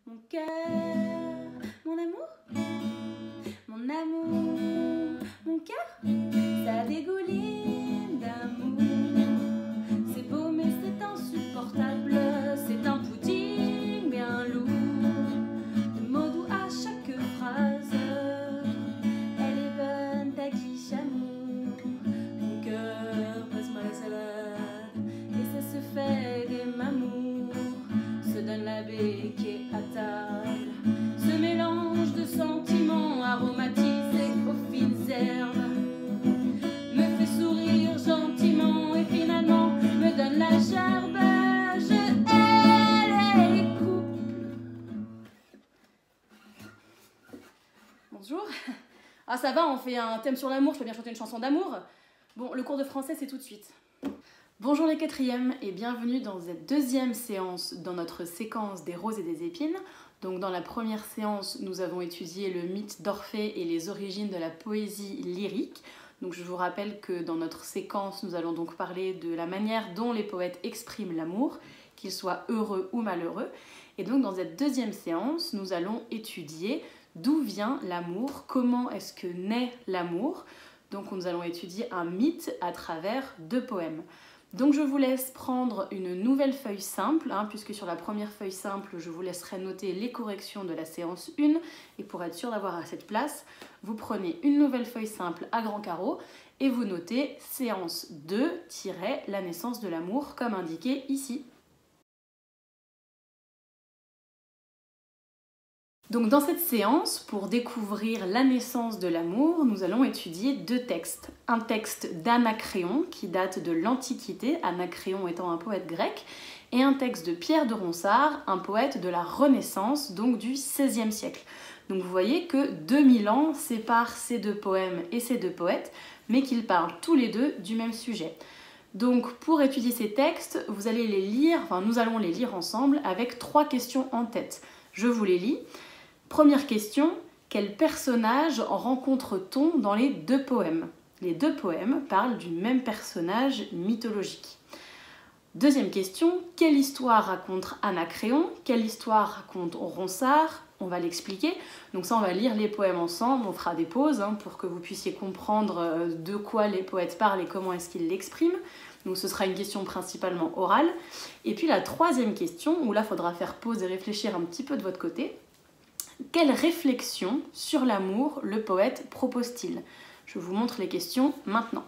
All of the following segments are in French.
Mon cœur, mon amour, mon cœur, ça dégouline d'amour. C'est beau mais c'est insupportable, c'est un pudding bien lourd. De mots doux à chaque phrase, elle est bonne ta quiche amour. Mon cœur, passe-moi la salade, et ça se fait des mamours. Se donne la béquille à table, ce mélange de sentiments aromatisés aux fines herbes me fait sourire gentiment et finalement me donne la gerbe. Elle est couple. Bonjour. Ah ça va, on fait un thème sur l'amour, je peux bien chanter une chanson d'amour. Bon, le cours de français c'est tout de suite. Bonjour les quatrièmes et bienvenue dans cette deuxième séance dans notre séquence des roses et des épines. Donc dans la première séance, nous avons étudié le mythe d'Orphée et les origines de la poésie lyrique. Donc je vous rappelle que dans notre séquence, nous allons donc parler de la manière dont les poètes expriment l'amour, qu'ils soient heureux ou malheureux. Et donc dans cette deuxième séance, nous allons étudier d'où vient l'amour, comment est-ce que naît l'amour. Donc nous allons étudier un mythe à travers deux poèmes. Donc je vous laisse prendre une nouvelle feuille simple, puisque sur la première feuille simple, je vous laisserai noter les corrections de la séance 1. Et pour être sûr d'avoir à cette place, vous prenez une nouvelle feuille simple à grands carreaux et vous notez séance 2, la naissance de l'amour, comme indiqué ici. Donc dans cette séance, pour découvrir la naissance de l'amour, nous allons étudier deux textes. Un texte d'Anacréon qui date de l'Antiquité, Anacréon étant un poète grec, et un texte de Pierre de Ronsard, un poète de la Renaissance, donc du XVIe siècle. Donc vous voyez que 2000 ans séparent ces deux poèmes et ces deux poètes, mais qu'ils parlent tous les deux du même sujet. Donc pour étudier ces textes, nous allons les lire ensemble avec 3 questions en tête. Je vous les lis. Première question, quel personnage rencontre-t-on dans les deux poèmes? Les deux poèmes parlent du même personnage mythologique. Deuxième question, quelle histoire raconte Anacréon? Quelle histoire raconte Ronsard? On va l'expliquer. Donc ça, on va lire les poèmes ensemble, on fera des pauses pour que vous puissiez comprendre de quoi les poètes parlent et comment est-ce qu'ils l'expriment. Donc ce sera une question principalement orale. Et puis la troisième question, où là, il faudra faire pause et réfléchir un petit peu de votre côté. Quelle réflexion sur l'amour le poète propose-t-il? Je vous montre les questions maintenant.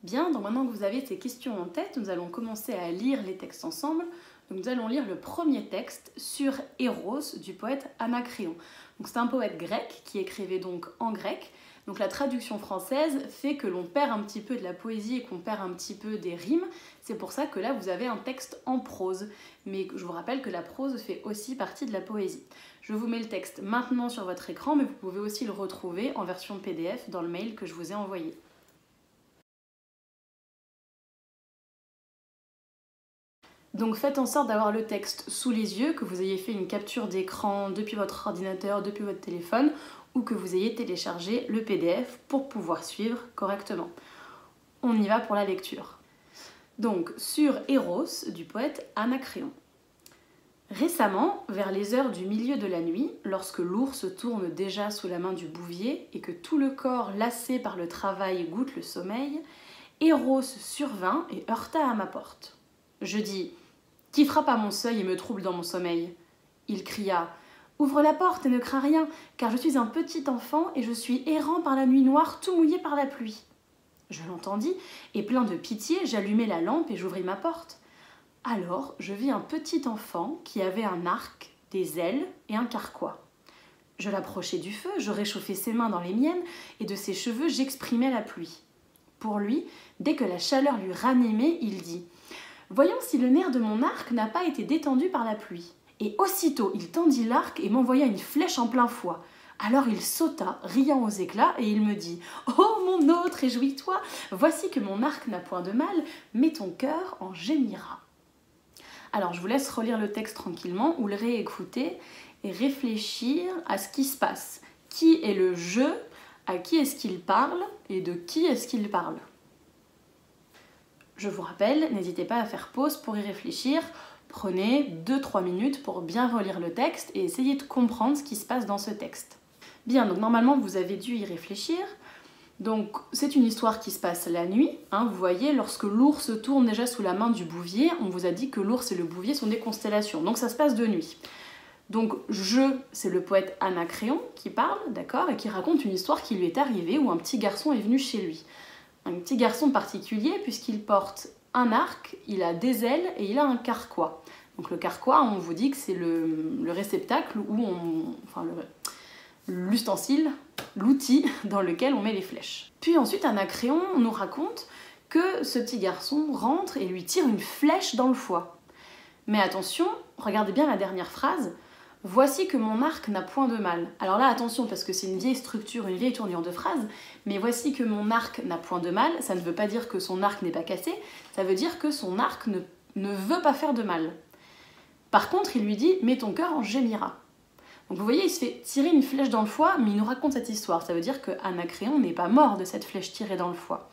Bien, donc maintenant que vous avez ces questions en tête, nous allons commencer à lire les textes ensemble. Donc nous allons lire le premier texte sur Eros du poète Anacréon. C'est un poète grec qui écrivait donc en grec. Donc la traduction française fait que l'on perd un petit peu de la poésie et qu'on perd un petit peu des rimes. C'est pour ça que là vous avez un texte en prose. Mais je vous rappelle que la prose fait aussi partie de la poésie. Je vous mets le texte maintenant sur votre écran, mais vous pouvez aussi le retrouver en version PDF dans le mail que je vous ai envoyé. Donc faites en sorte d'avoir le texte sous les yeux, que vous ayez fait une capture d'écran depuis votre ordinateur, depuis votre téléphone, ou que vous ayez téléchargé le PDF pour pouvoir suivre correctement. On y va pour la lecture. Donc sur Eros du poète Anacréon. Récemment, vers les heures du milieu de la nuit, lorsque l'ours tourne déjà sous la main du bouvier et que tout le corps lassé par le travail goûte le sommeil, Eros survint et heurta à ma porte. Je dis « Qui frappe à mon seuil et me trouble dans mon sommeil ?» Il cria « Ouvre la porte et ne crains rien, car je suis un petit enfant et je suis errant par la nuit noire, tout mouillé par la pluie. » Je l'entendis, et plein de pitié, j'allumai la lampe et j'ouvris ma porte. Alors je vis un petit enfant qui avait un arc, des ailes et un carquois. Je l'approchai du feu, je réchauffai ses mains dans les miennes, et de ses cheveux j'exprimais la pluie. Pour lui, dès que la chaleur lui ranimait, il dit « Voyons si le nerf de mon arc n'a pas été détendu par la pluie. » Et aussitôt, il tendit l'arc et m'envoya une flèche en plein foie. Alors il sauta, riant aux éclats, et il me dit « Oh mon hôte, réjouis-toi, voici que mon arc n'a point de mal, mais ton cœur en gémira. » Alors je vous laisse relire le texte tranquillement ou le réécouter et réfléchir à ce qui se passe. Qui est le je? À qui est-ce qu'il parle? Et de qui est-ce qu'il parle? je vous rappelle, n'hésitez pas à faire pause pour y réfléchir. Prenez 2-3 minutes pour bien relire le texte et essayer de comprendre ce qui se passe dans ce texte. Bien, donc normalement vous avez dû y réfléchir. Donc c'est une histoire qui se passe la nuit. Vous voyez, lorsque l'ours tourne déjà sous la main du bouvier, on vous a dit que l'ours et le bouvier sont des constellations. Donc ça se passe de nuit. Donc c'est le poète Anacréon qui parle, d'accord, et qui raconte une histoire qui lui est arrivée où un petit garçon est venu chez lui. Un petit garçon particulier puisqu'il porte un arc, il a des ailes et il a un carquois. Donc le carquois, on vous dit que c'est le réceptacle où l'ustensile, l'outil dans lequel on met les flèches. Puis ensuite, Anacréon nous raconte que ce petit garçon rentre et lui tire une flèche dans le foie. Mais attention, regardez bien la dernière phrase. « Voici que mon arc n'a point de mal ». Alors là, attention, parce que c'est une vieille structure, une vieille tournure de phrase, mais « voici que mon arc n'a point de mal », ça ne veut pas dire que son arc n'est pas cassé, ça veut dire que son arc ne veut pas faire de mal. Par contre, il lui dit « mais ton cœur en gémira ». Donc vous voyez, il se fait tirer une flèche dans le foie, mais il nous raconte cette histoire. Ça veut dire que Anacréon n'est pas mort de cette flèche tirée dans le foie.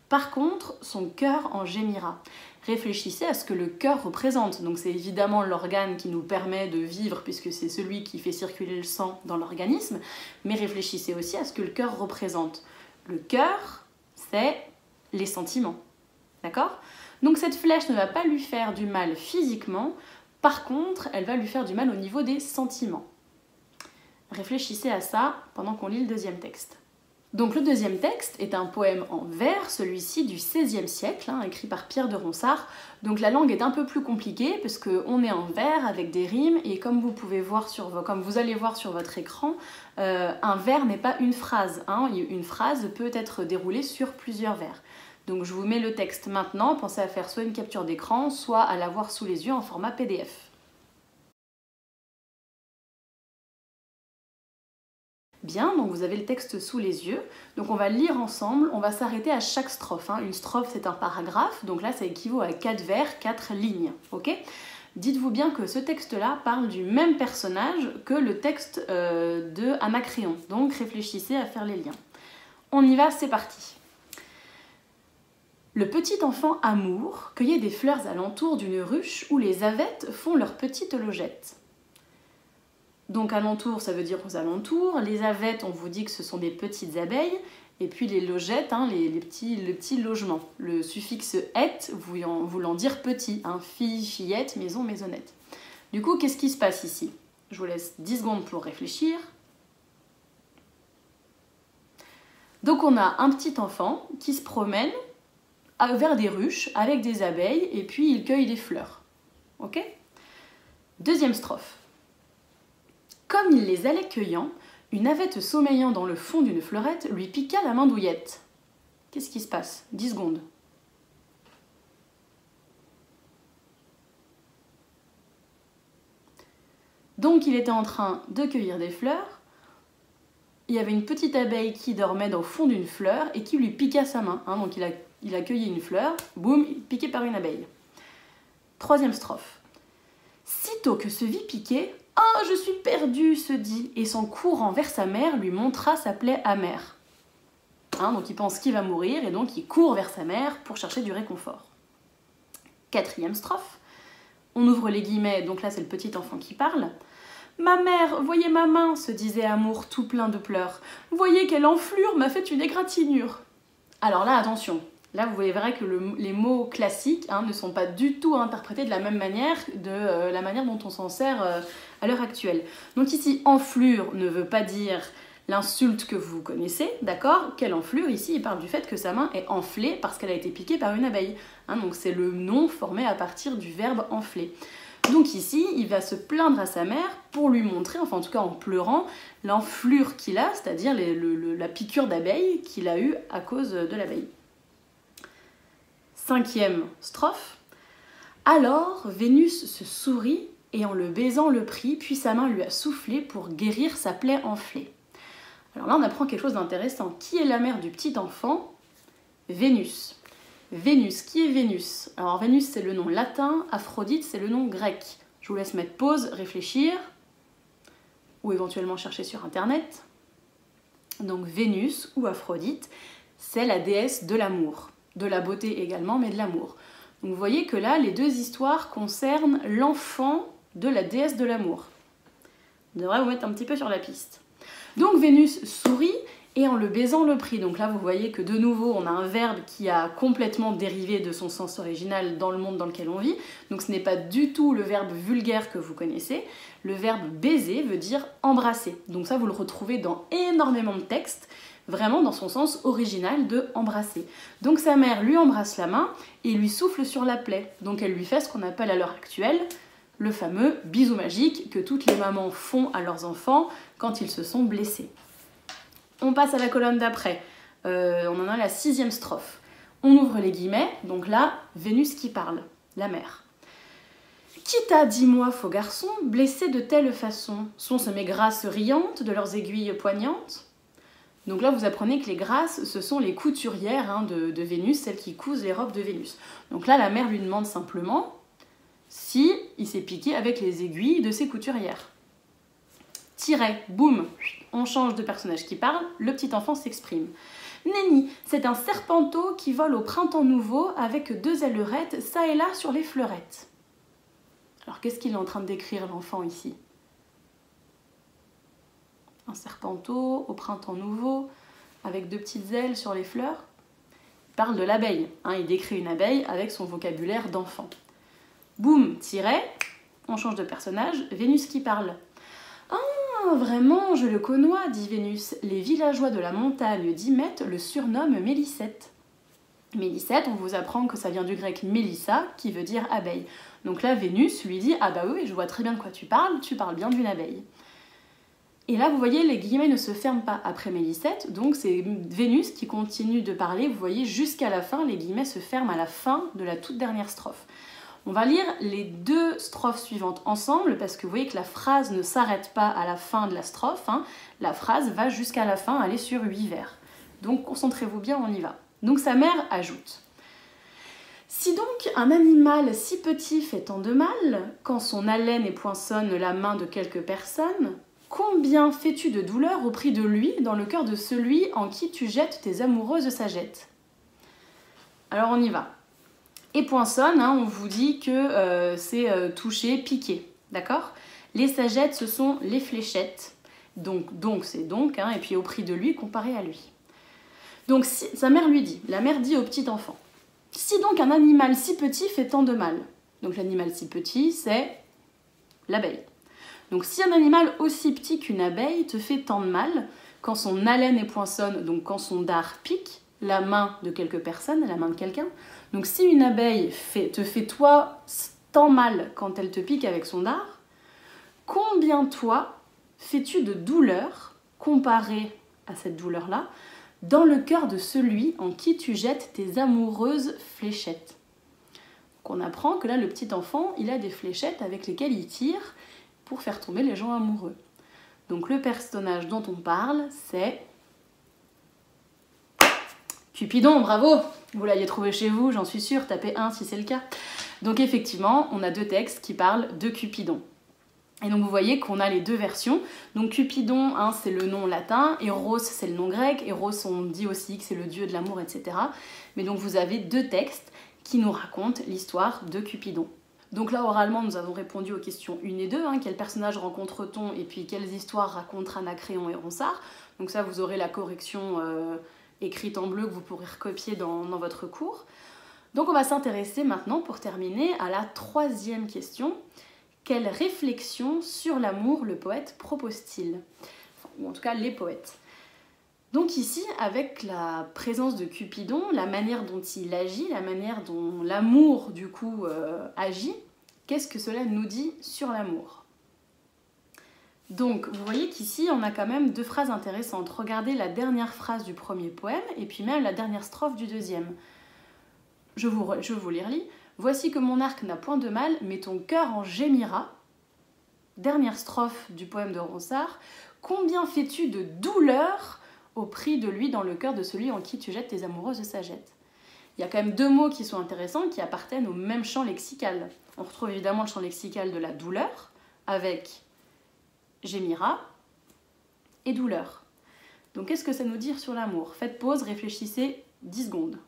Par contre, son cœur en gémira. Réfléchissez à ce que le cœur représente. Donc c'est évidemment l'organe qui nous permet de vivre, puisque c'est celui qui fait circuler le sang dans l'organisme, mais réfléchissez aussi à ce que le cœur représente. Le cœur, c'est les sentiments. D'accord ? Donc cette flèche ne va pas lui faire du mal physiquement, par contre, elle va lui faire du mal au niveau des sentiments. Réfléchissez à ça pendant qu'on lit le deuxième texte. Donc le deuxième texte est un poème en vers, celui-ci du XVIe siècle, écrit par Pierre de Ronsard. Donc la langue est un peu plus compliquée parce qu'on est en vers avec des rimes et comme vous allez voir sur votre écran, un vers n'est pas une phrase. Une phrase peut être déroulée sur plusieurs vers. Donc je vous mets le texte maintenant, pensez à faire soit une capture d'écran, soit à l'avoir sous les yeux en format PDF. Bien, donc vous avez le texte sous les yeux, donc on va lire ensemble, on va s'arrêter à chaque strophe. Une strophe c'est un paragraphe, donc là ça équivaut à 4 vers, 4 lignes, ok ? Dites-vous bien que ce texte-là parle du même personnage que le texte de Anacréon, donc réfléchissez à faire les liens. On y va, c'est parti. Le petit enfant Amour cueillait des fleurs alentour d'une ruche où les avettes font leurs petites logettes. Donc alentour, ça veut dire aux alentours. Les avettes, on vous dit que ce sont des petites abeilles. Et puis les logettes, les petits logements. Le suffixe « ette » voulant dire petit. Fille, fillette, maison, maisonnette. Du coup, qu'est-ce qui se passe ici? Je vous laisse 10 secondes pour réfléchir. Donc on a un petit enfant qui se promène vers des ruches avec des abeilles et puis il cueille des fleurs. Ok? Deuxième strophe. Comme il les allait cueillant, une avette sommeillant dans le fond d'une fleurette lui piqua la main douillette. Qu'est-ce qui se passe? 10 secondes. Donc il était en train de cueillir des fleurs. Il y avait une petite abeille qui dormait dans le fond d'une fleur et qui lui piqua sa main. Donc il a cueilli une fleur, boum, piqué par une abeille. Troisième strophe. Sitôt que se vit piquer, « Ah, je suis perdu !» se dit, et son courant vers sa mère lui montra sa plaie amère. Donc il pense qu'il va mourir, et donc il court vers sa mère pour chercher du réconfort. Quatrième strophe. On ouvre les guillemets, donc là c'est le petit enfant qui parle. « Ma mère, voyez ma main !» se disait Amour tout plein de pleurs. « Voyez quelle enflure m'a fait une égratignure !» Alors là, attention. Là, vous verrez que les mots classiques ne sont pas du tout interprétés de la même manière de la manière dont on s'en sert à l'heure actuelle. Donc ici, enflure ne veut pas dire l'insulte que vous connaissez, d'accord? Quelle enflure? Ici, il parle du fait que sa main est enflée parce qu'elle a été piquée par une abeille. Donc c'est le nom formé à partir du verbe enfler. Donc ici, il va se plaindre à sa mère pour lui montrer, enfin en tout cas en pleurant, l'enflure qu'il a, c'est-à-dire la piqûre d'abeille qu'il a eue à cause de l'abeille. Cinquième strophe. Alors Vénus se sourit et en le baisant le prit, puis sa main lui a soufflé pour guérir sa plaie enflée. Alors là on apprend quelque chose d'intéressant. Qui est la mère du petit enfant? Vénus. Vénus, qui est Vénus? Alors Vénus c'est le nom latin, Aphrodite c'est le nom grec. Je vous laisse mettre pause, réfléchir, ou éventuellement chercher sur internet. Donc Vénus ou Aphrodite, c'est la déesse de l'amour. de la beauté également, mais de l'amour. Donc vous voyez que là, les deux histoires concernent l'enfant de la déesse de l'amour. Je devrais vous mettre un petit peu sur la piste. Donc Vénus sourit et en le baisant le prit. Donc là, vous voyez que de nouveau, on a un verbe qui a complètement dérivé de son sens original dans le monde dans lequel on vit. Donc ce n'est pas du tout le verbe vulgaire que vous connaissez. Le verbe baiser veut dire embrasser. Donc ça, vous le retrouvez dans énormément de textes, vraiment dans son sens original de embrasser. Donc sa mère lui embrasse la main et lui souffle sur la plaie. Donc elle lui fait ce qu'on appelle à l'heure actuelle le fameux bisou magique que toutes les mamans font à leurs enfants quand ils se sont blessés. On passe à la colonne d'après. On en a la 6e strophe. On ouvre les guillemets, donc là, Vénus qui parle, la mère. Qui t'a, dis-moi, faux garçon, blessé de telle façon? Sont-ce mes grâces riantes de leurs aiguilles poignantes? Donc là, vous apprenez que les grâces, ce sont les couturières de Vénus, celles qui cousent les robes de Vénus. Donc là, la mère lui demande simplement si il s'est piqué avec les aiguilles de ses couturières. Tiret, boum, on change de personnage qui parle, le petit enfant s'exprime. Nenni, c'est un serpenteau qui vole au printemps nouveau avec 2 ailerettes, ça et là sur les fleurettes. Alors qu'est-ce qu'il est en train de décrire l'enfant ici? Un serpenteau au printemps nouveau, avec 2 petites ailes sur les fleurs. Il parle de l'abeille, il décrit une abeille avec son vocabulaire d'enfant. Boum, tiret, on change de personnage, Vénus qui parle. Ah, vraiment, je le connois, dit Vénus. Les villageois de la montagne d'Hymette le surnomment Mélissette. Mélissette, on vous apprend que ça vient du grec mélissa, qui veut dire abeille. Donc là, Vénus lui dit, ah bah oui, je vois très bien de quoi tu parles bien d'une abeille. Et là, vous voyez, les guillemets ne se ferment pas après Mélissette, donc c'est Vénus qui continue de parler, vous voyez, jusqu'à la fin, les guillemets se ferment à la fin de la toute dernière strophe. On va lire les 2 strophes suivantes ensemble parce que vous voyez que la phrase ne s'arrête pas à la fin de la strophe. La phrase va jusqu'à la fin, aller sur 8 vers. Donc concentrez-vous bien, on y va. Donc sa mère ajoute. Si donc un animal si petit fait tant de mal, quand son haleine et poinçonne la main de quelques personnes, combien fais-tu de douleur au prix de lui dans le cœur de celui en qui tu jettes tes amoureuses sagettes? Alors on y va. Et poinçonne, on vous dit que c'est toucher, piquer, d'accord? Les sagettes, ce sont les fléchettes. Donc c'est donc, et puis au prix de lui, comparé à lui. Donc sa mère lui dit, la mère dit au petit enfant, si donc un animal si petit fait tant de mal, donc l'animal si petit, c'est l'abeille. Donc si un animal aussi petit qu'une abeille te fait tant de mal, quand son haleine et poinçonne, donc quand son dard pique, la main de quelques personnes, la main de quelqu'un. Donc si une abeille te fait toi tant mal quand elle te pique avec son dard, combien toi fais-tu de douleur comparé à cette douleur-là dans le cœur de celui en qui tu jettes tes amoureuses fléchettes? Donc on apprend que là le petit enfant il a des fléchettes avec lesquelles il tire pour faire tomber les gens amoureux. Donc le personnage dont on parle c'est Cupidon, bravo! Vous l'aviez trouvé chez vous, j'en suis sûre, tapez 1 si c'est le cas. Donc effectivement, on a 2 textes qui parlent de Cupidon. Et donc vous voyez qu'on a les 2 versions. Donc Cupidon, c'est le nom latin, Eros c'est le nom grec, Eros on dit aussi que c'est le dieu de l'amour, etc. Mais donc vous avez 2 textes qui nous racontent l'histoire de Cupidon. Donc là, oralement, nous avons répondu aux questions 1 et 2, quel personnage rencontre-t-on et puis quelles histoires racontent Anacréon et Ronsard. Donc ça, vous aurez la correction écrite en bleu que vous pourrez recopier dans votre cours. Donc on va s'intéresser maintenant, pour terminer, à la 3e question. Quelle réflexion sur l'amour le poète propose-t-il? Ou en tout cas, les poètes. Donc ici, avec la présence de Cupidon, la manière dont il agit, la manière dont l'amour, du coup, agit, qu'est-ce que cela nous dit sur l'amour? Donc, vous voyez qu'ici, on a quand même 2 phrases intéressantes. Regardez la dernière phrase du premier poème, et puis même la dernière strophe du deuxième. Je vous les relis. « Voici que mon arc n'a point de mal, mais ton cœur en gémira. » Dernière strophe du poème de Ronsard. « Combien fais-tu de douleur au prix de lui dans le cœur de celui en qui tu jettes tes amoureuses sagettes ?» Il y a quand même 2 mots qui sont intéressants, qui appartiennent au même champ lexical. On retrouve évidemment le champ lexical de la douleur, avec gémira et douleur. Donc qu'est-ce que ça nous dit sur l'amour? Faites pause, réfléchissez 10 secondes.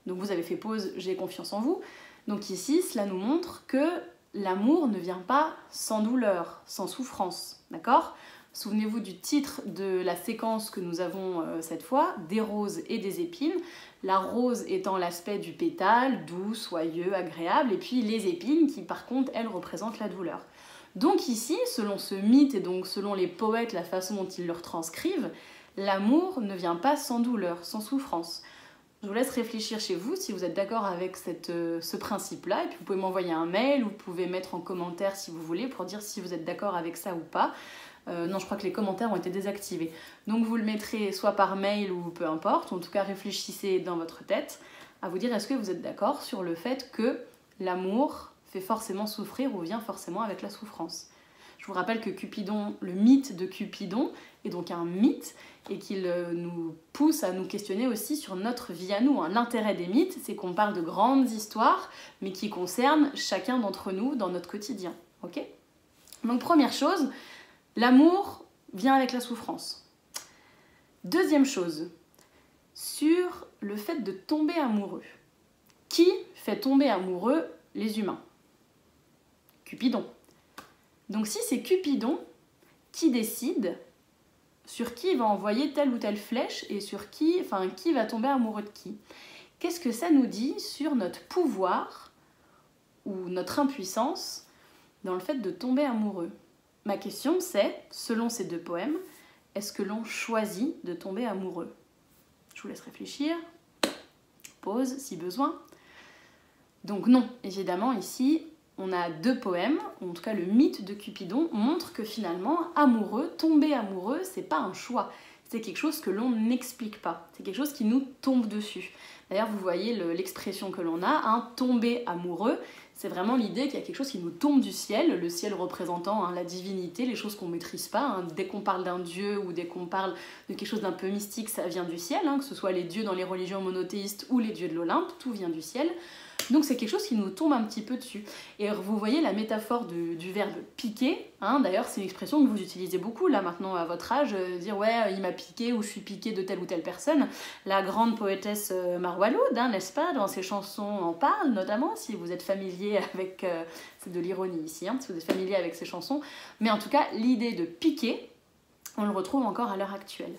Donc vous avez fait pause, j'ai confiance en vous. Donc ici, cela nous montre que l'amour ne vient pas sans douleur, sans souffrance, d'accord? Souvenez-vous du titre de la séquence que nous avons cette fois, des roses et des épines. La rose étant l'aspect du pétale, doux, soyeux, agréable, et puis les épines qui par contre, elles, représentent la douleur. Donc ici, selon ce mythe et donc selon les poètes, la façon dont ils le retranscrivent, l'amour ne vient pas sans douleur, sans souffrance. Je vous laisse réfléchir chez vous si vous êtes d'accord avec ce principe-là, et puis vous pouvez m'envoyer un mail, ou vous pouvez mettre en commentaire si vous voulez pour dire si vous êtes d'accord avec ça ou pas. Non, je crois que les commentaires ont été désactivés. Donc vous le mettrez soit par mail ou peu importe, en tout cas réfléchissez dans votre tête à vous dire est-ce que vous êtes d'accord sur le fait que l'amour fait forcément souffrir ou vient forcément avec la souffrance. Je vous rappelle que Cupidon, le mythe de Cupidon est donc un mythe et qu'il nous pousse à nous questionner aussi sur notre vie à nous. L'intérêt des mythes, c'est qu'on parle de grandes histoires, mais qui concernent chacun d'entre nous dans notre quotidien. Ok ? Donc première chose, l'amour vient avec la souffrance. Deuxième chose, sur le fait de tomber amoureux. Qui fait tomber amoureux les humains ? Cupidon. Donc si c'est Cupidon qui décide sur qui il va envoyer telle ou telle flèche et sur qui va tomber amoureux de qui, qu'est-ce que ça nous dit sur notre pouvoir ou notre impuissance dans le fait de tomber amoureux ? Ma question c'est, selon ces deux poèmes, est-ce que l'on choisit de tomber amoureux ? Je vous laisse réfléchir, pause si besoin. Donc non, évidemment ici, on a deux poèmes, en tout cas le mythe de Cupidon montre que finalement, amoureux, tomber amoureux, c'est pas un choix. C'est quelque chose que l'on n'explique pas. C'est quelque chose qui nous tombe dessus. D'ailleurs, vous voyez l'expression que l'on a, tomber amoureux, c'est vraiment l'idée qu'il y a quelque chose qui nous tombe du ciel, le ciel représentant la divinité, les choses qu'on ne maîtrise pas. Dès qu'on parle d'un dieu ou dès qu'on parle de quelque chose d'un peu mystique, ça vient du ciel, que ce soit les dieux dans les religions monothéistes ou les dieux de l'Olympe, tout vient du ciel. Donc c'est quelque chose qui nous tombe un petit peu dessus. Et vous voyez la métaphore du verbe piquer, d'ailleurs c'est une expression que vous utilisez beaucoup là maintenant à votre âge, dire ouais il m'a piqué ou je suis piqué de telle ou telle personne. La grande poétesse Marwa Loud, n'est-ce pas, dans ses chansons en parle notamment, si vous êtes familier avec, c'est de l'ironie ici, si vous êtes familier avec ses chansons, mais en tout cas l'idée de piquer, on le retrouve encore à l'heure actuelle.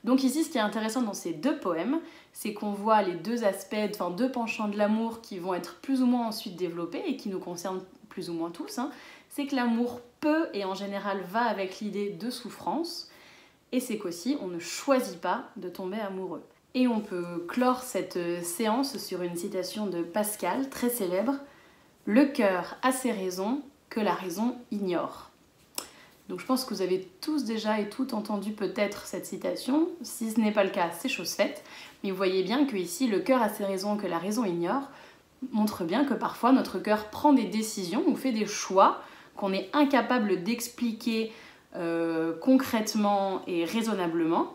Donc ici, ce qui est intéressant dans ces deux poèmes, c'est qu'on voit les deux aspects, deux penchants de l'amour qui vont être plus ou moins ensuite développés et qui nous concernent plus ou moins tous. C'est que l'amour peut et en général va avec l'idée de souffrance, et c'est qu'aussi on ne choisit pas de tomber amoureux. Et on peut clore cette séance sur une citation de Pascal, très célèbre, « Le cœur a ses raisons que la raison ignore ». Donc je pense que vous avez tous déjà et toutes entendu peut-être cette citation. Si ce n'est pas le cas, c'est chose faite. Mais vous voyez bien que ici, le cœur a ses raisons que la raison ignore, montre bien que parfois notre cœur prend des décisions ou fait des choix qu'on est incapable d'expliquer concrètement et raisonnablement.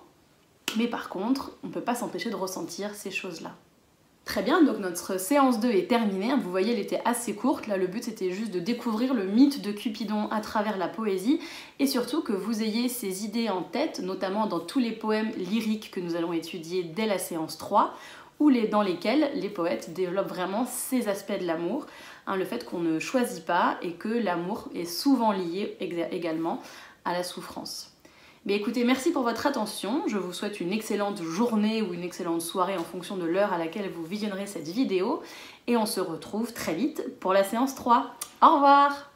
Mais par contre, on ne peut pas s'empêcher de ressentir ces choses-là. Très bien, donc notre séance 2 est terminée. Vous voyez, elle était assez courte. Là, le but, c'était juste de découvrir le mythe de Cupidon à travers la poésie et surtout que vous ayez ces idées en tête, notamment dans tous les poèmes lyriques que nous allons étudier dès la séance 3, dans lesquels les poètes développent vraiment ces aspects de l'amour, le fait qu'on ne choisit pas et que l'amour est souvent lié également à la souffrance. Mais écoutez, merci pour votre attention, je vous souhaite une excellente journée ou une excellente soirée en fonction de l'heure à laquelle vous visionnerez cette vidéo et on se retrouve très vite pour la séance 3. Au revoir!